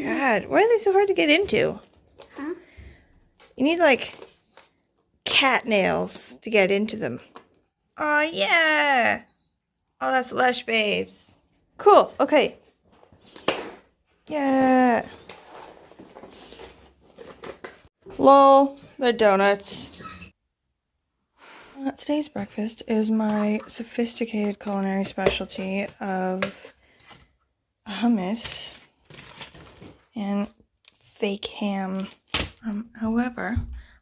God, why are they so hard to get into? Huh? You need, like, cat nails to get into them. Oh, yeah. Oh, that's lush, babes. Cool. Okay. Yeah. Lol, the donuts. Today's breakfast is my sophisticated culinary specialty of hummus and fake ham. However,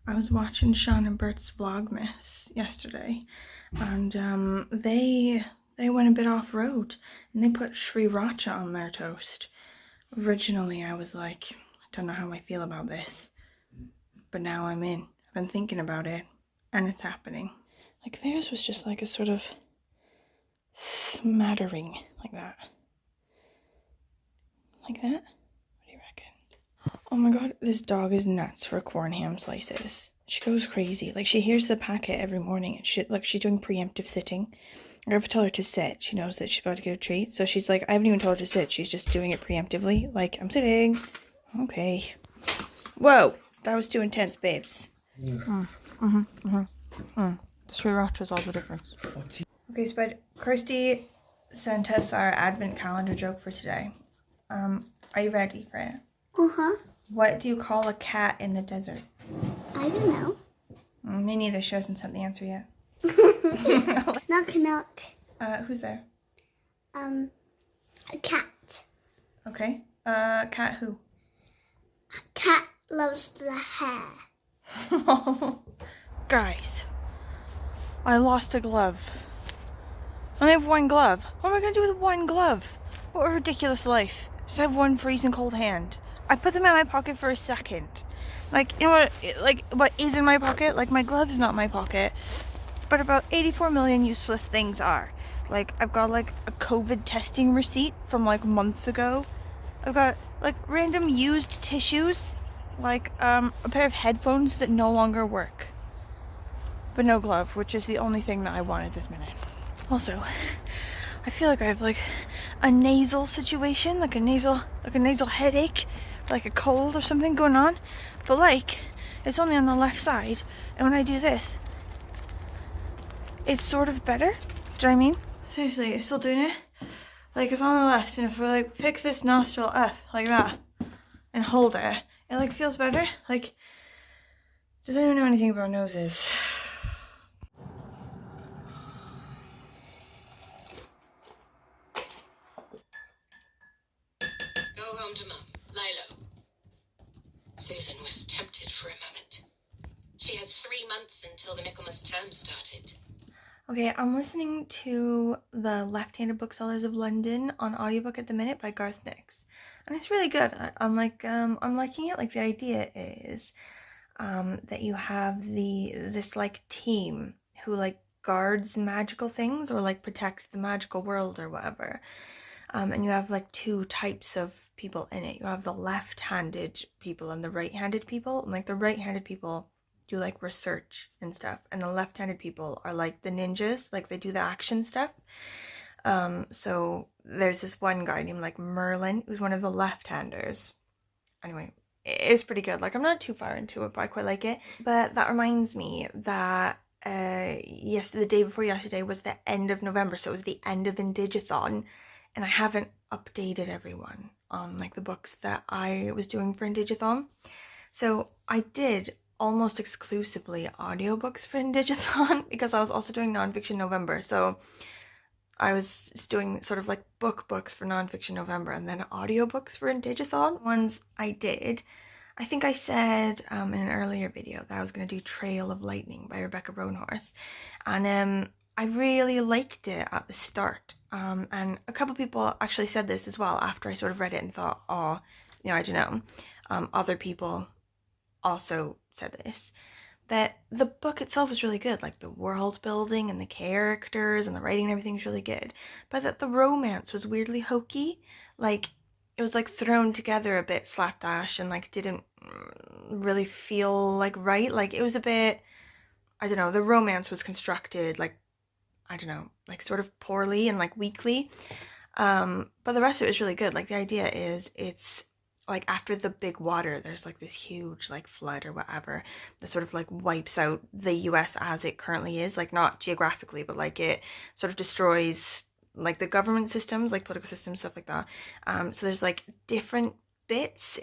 I was watching Sean and Bert's Vlogmas yesterday, and they went a bit off road, and they put sriracha on their toast. Originally, I was like, I don't know how I feel about this, but now I'm in. I've been thinking about it, and it's happening. Like, theirs was just like a sort of smattering, like that. Like that? What do you reckon? Oh my god, this dog is nuts for corn ham slices. She goes crazy. Like, she hears the packet every morning, and she's doing preemptive sitting. I ever tell her to sit, she knows that she's about to get a treat. So she's like, I haven't even told her to sit. She's just doing it preemptively. Like, I'm sitting. Okay. Whoa, that was too intense, babes. The sriracha's all the difference. Okay, Spud. Kirsty sent us our advent calendar joke for today. Are you ready for it? Uh-huh. What do you call a cat in the desert? I don't know. Me neither. She hasn't sent the answer yet. Knock, knock. Who's there? A cat. Okay. Cat who? A cat loves the hair. Guys, I lost a glove. I only have one glove. What am I gonna do with one glove? What a ridiculous life. Just have one freezing cold hand. I put them in my pocket for a second. Like, you know what? Like, what is in my pocket? Like, my glove is not my pocket. But about 84 million useless things are. Like, I've got, like, a COVID testing receipt from, like, months ago. I've got, like, random used tissues. Like, a pair of headphones that no longer work. But no glove, which is the only thing that I want at this minute. Also, I feel like I have, like, a nasal situation. Like a nasal headache. Like a cold or something going on. But, like, it's only on the left side. And when I do this, it's sort of better. Do you know what I mean? Seriously, it's still doing it. Like, it's on the left, and if we, like, pick this nostril up, like that, and hold it, it, like, feels better. Like, does anyone know anything about noses? Go home to Mum. Lie low. Susan was tempted for a moment. She had 3 months until the Michaelmas term started. Okay, I'm listening to The Left-Handed Booksellers of London on audiobook at the minute by Garth Nix. And it's really good. I'm liking it. Like, the idea is that you have this like team who like guards magical things or like protects the magical world or whatever. And you have like two types of people in it. You have the left-handed people and the right-handed people. And like the right-handed people do like research and stuff, and the left-handed people are like the ninjas, like they do the action stuff. So there's this one guy named like Merlin who's one of the left-handers. Anyway, it's pretty good. Like, I'm not too far into it, but I quite like it. But that reminds me that the day before yesterday was the end of November, so it was the end of Indigathon, and I haven't updated everyone on like the books that I was doing for Indigathon. So I did almost exclusively audiobooks for Indigathon because I was also doing nonfiction November. So I was doing sort of like books for nonfiction November and then audiobooks for Indigathon. Ones I did, I think I said in an earlier video that I was going to do Trail of Lightning by Rebecca Roanhorse, and I really liked it at the start, and a couple people actually said this as well after I sort of read it and thought, oh, you know, I don't know, other people also said this, that the book itself is really good, like the world building and the characters and the writing and everything is really good, but that the romance was weirdly hokey. Like, it was like thrown together a bit slapdash and like didn't really feel like right. Like, it was a bit, I don't know, the romance was constructed like, I don't know, like sort of poorly and like weakly, but the rest of it is really good. Like, the idea is it's like after the big water, there's like this huge like flood or whatever that sort of like wipes out the US as it currently is, like not geographically, but like it sort of destroys like the government systems, like political systems, stuff like that. So there's like different bits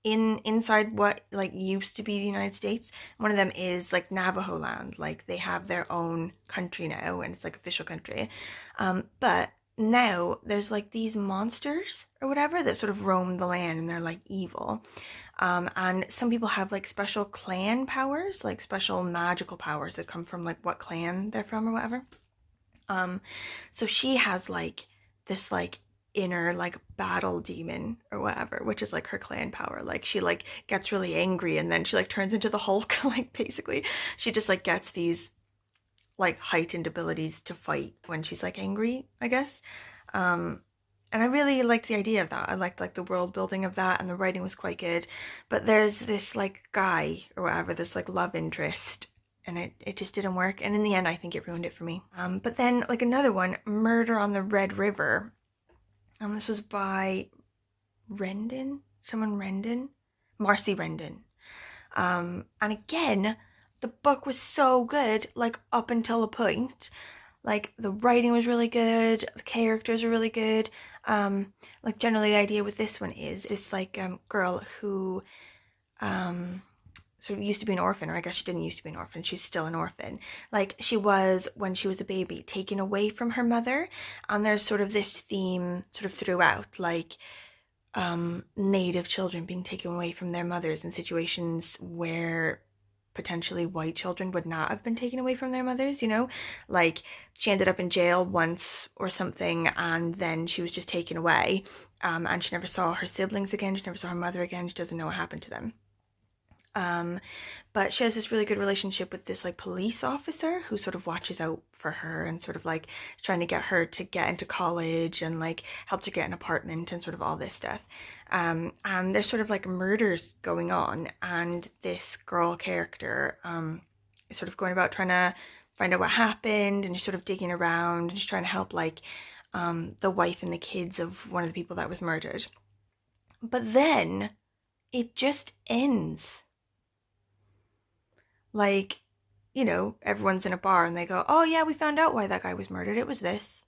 inside what like used to be the United States. One of them is like Navajo land, like they have their own country now and it's like official country. But now there's like these monsters or whatever that sort of roam the land and they're like evil. And some people have like special clan powers, like special magical powers that come from like what clan they're from or whatever. So she has like this like inner like battle demon or whatever, which is like her clan power. Like she like gets really angry and then she like turns into the Hulk. Like basically she just like gets these like heightened abilities to fight when she's like angry, I guess. And I really liked the idea of that. I liked like the world building of that, and the writing was quite good. But there's this like guy or whatever, this like love interest, and it just didn't work. And in the end, I think it ruined it for me. But then like another one, Murder on the Red River. This was by Marcy Rendon. And again, the book was so good, like up until a point. Like the writing was really good, the characters were really good. Like generally the idea with this one is this like girl who sort of used to be an orphan, or I guess she didn't used to be an orphan, she's still an orphan. Like she was, when she was a baby, taken away from her mother, and there's sort of this theme sort of throughout, like Native children being taken away from their mothers in situations where potentially white children would not have been taken away from their mothers, you know? Like she ended up in jail once or something, and then she was just taken away, and she never saw her siblings again, she never saw her mother again, she doesn't know what happened to them. But she has this really good relationship with this like police officer who sort of watches out for her and sort of like trying to get her to get into college and like helps her get an apartment and sort of all this stuff. And there's sort of like murders going on, and this girl character is sort of going about trying to find out what happened, and she's sort of digging around and she's trying to help like the wife and the kids of one of the people that was murdered. But then it just ends. Like, you know, everyone's in a bar and they go, oh yeah, we found out why that guy was murdered. It was this.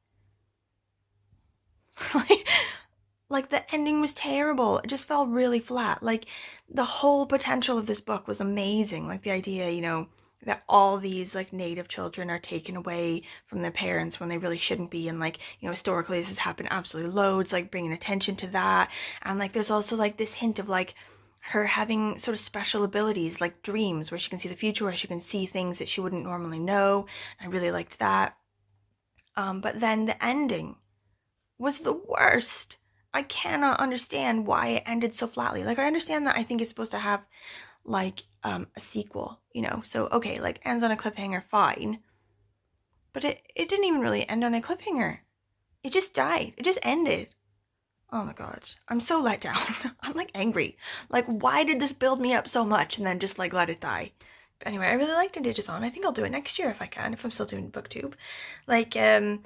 Like the ending was terrible. It just felt really flat. Like the whole potential of this book was amazing. Like the idea, you know, that all these like Native children are taken away from their parents when they really shouldn't be, and like, you know, historically this has happened absolutely loads, like bringing attention to that. And like there's also like this hint of like her having sort of special abilities, like dreams, where she can see the future, where she can see things that she wouldn't normally know. I really liked that. But then the ending was the worst. I cannot understand why it ended so flatly. Like I understand that I think it's supposed to have like a sequel, you know, so okay, like ends on a cliffhanger, fine. But it didn't even really end on a cliffhanger. It just died. It just ended. Oh my god, I'm so let down. I'm like angry. Like, why did this build me up so much and then just like let it die? Anyway, I really liked Indigathon. I think I'll do it next year if I can, if I'm still doing booktube. Like, I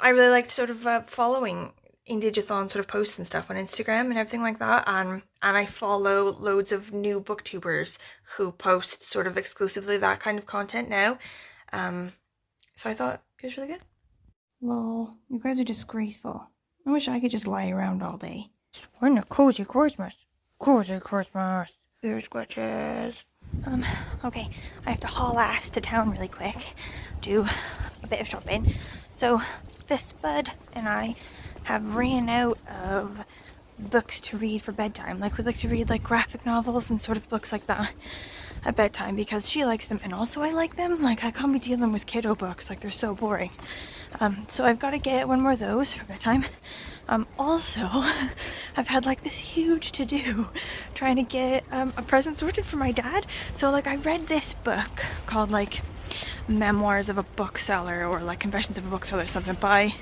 really liked sort of following Indigathon sort of posts and stuff on Instagram and everything like that. And I follow loads of new booktubers who post sort of exclusively that kind of content now. So I thought it was really good. Lol, you guys are disgraceful. I wish I could just lie around all day. We're in a cozy Christmas. Cozy Christmas. Here's Glitches. Okay, I have to haul ass to town really quick. Do a bit of shopping. So, this bud and I have ran out of books to read for bedtime. Like, we like to read like graphic novels and sort of books like that at bedtime because she likes them and also I like them. Like, I can't be dealing with kiddo books, like they're so boring. So I've got to get one more of those for bedtime. Also, I've had like this huge to-do trying to get a present sorted for my dad. So like I read this book called like Memoirs of a Bookseller or like Confessions of a Bookseller or something by,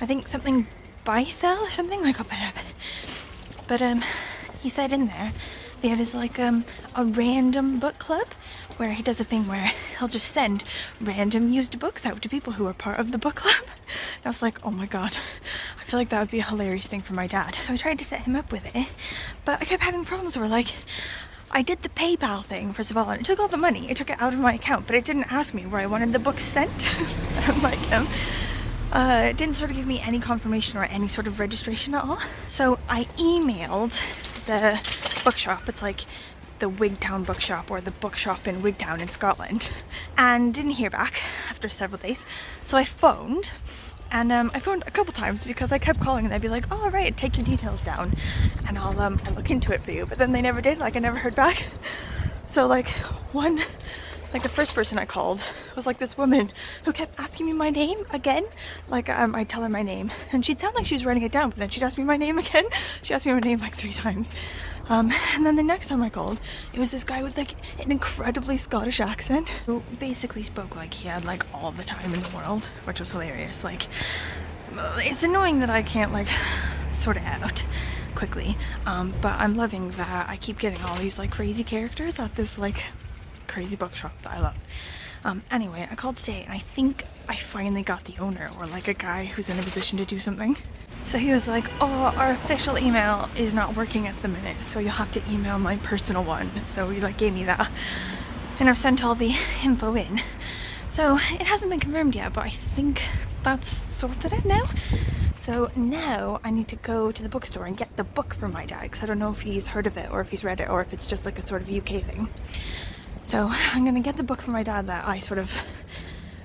I think something Bythell or something, like I'll put it up. But he said in there there is like a random book club where he does a thing where he'll just send random used books out to people who are part of the book club. And I was like, oh my god, I feel like that would be a hilarious thing for my dad. So I tried to set him up with it, but I kept having problems where like I did the PayPal thing first of all, and it took all the money. It took it out of my account, but it didn't ask me where I wanted the books sent. I'm like, it didn't sort of give me any confirmation or any sort of registration at all. So I emailed the bookshop. It's like the Wigtown bookshop or the bookshop in Wigtown in Scotland, and didn't hear back after several days. So I phoned. And I phoned a couple times because I kept calling and they'd be like, oh, all right, take your details down and I'll look into it for you. But then they never did, like I never heard back. So like the first person I called was like this woman who kept asking me my name again. Like I'd tell her my name and she'd sound like she was writing it down, but then she'd ask me my name again. She asked me my name like 3 times. And then the next time I called, it was this guy with like an incredibly Scottish accent who basically spoke like he had like all the time in the world, which was hilarious. Like, it's annoying that I can't like sort it out quickly, but I'm loving that I keep getting all these like crazy characters at this like crazy bookshop that I love. Anyway, I called today and I think I finally got the owner, or like a guy who's in a position to do something. So he was like, oh, our official email is not working at the minute, so you'll have to email my personal one. So he like gave me that, and I've sent all the info in. So it hasn't been confirmed yet, but I think that's sorted out now. So now I need to go to the bookstore and get the book from my dad, because I don't know if he's heard of it or if he's read it or if it's just like a sort of UK thing. So I'm gonna get the book from my dad that I sort of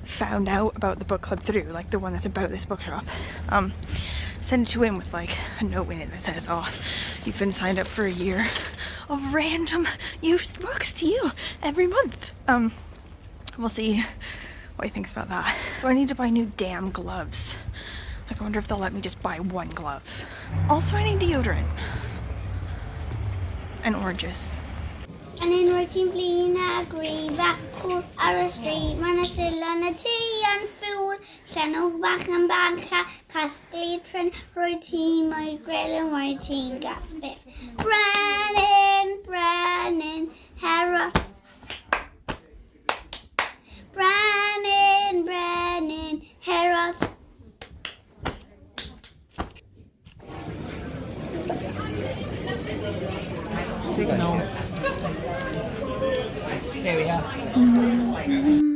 found out about the book club through, like the one that's about this bookshop. Send it to him with like a note in it that says, oh, you've been signed up for a year of random used books to you every month. We'll see what he thinks about that. So I need to buy new damn gloves. Like I wonder if they'll let me just buy 1 glove. Also I need deodorant. And oranges. And in working Flina, green back cool, our street, Manasil on a tea and fool, Shannon back and back, Cascade Trend, routine, my grill and routine, gas biff. Brennan, Hera. Brennan, Hera. Signal. There we are.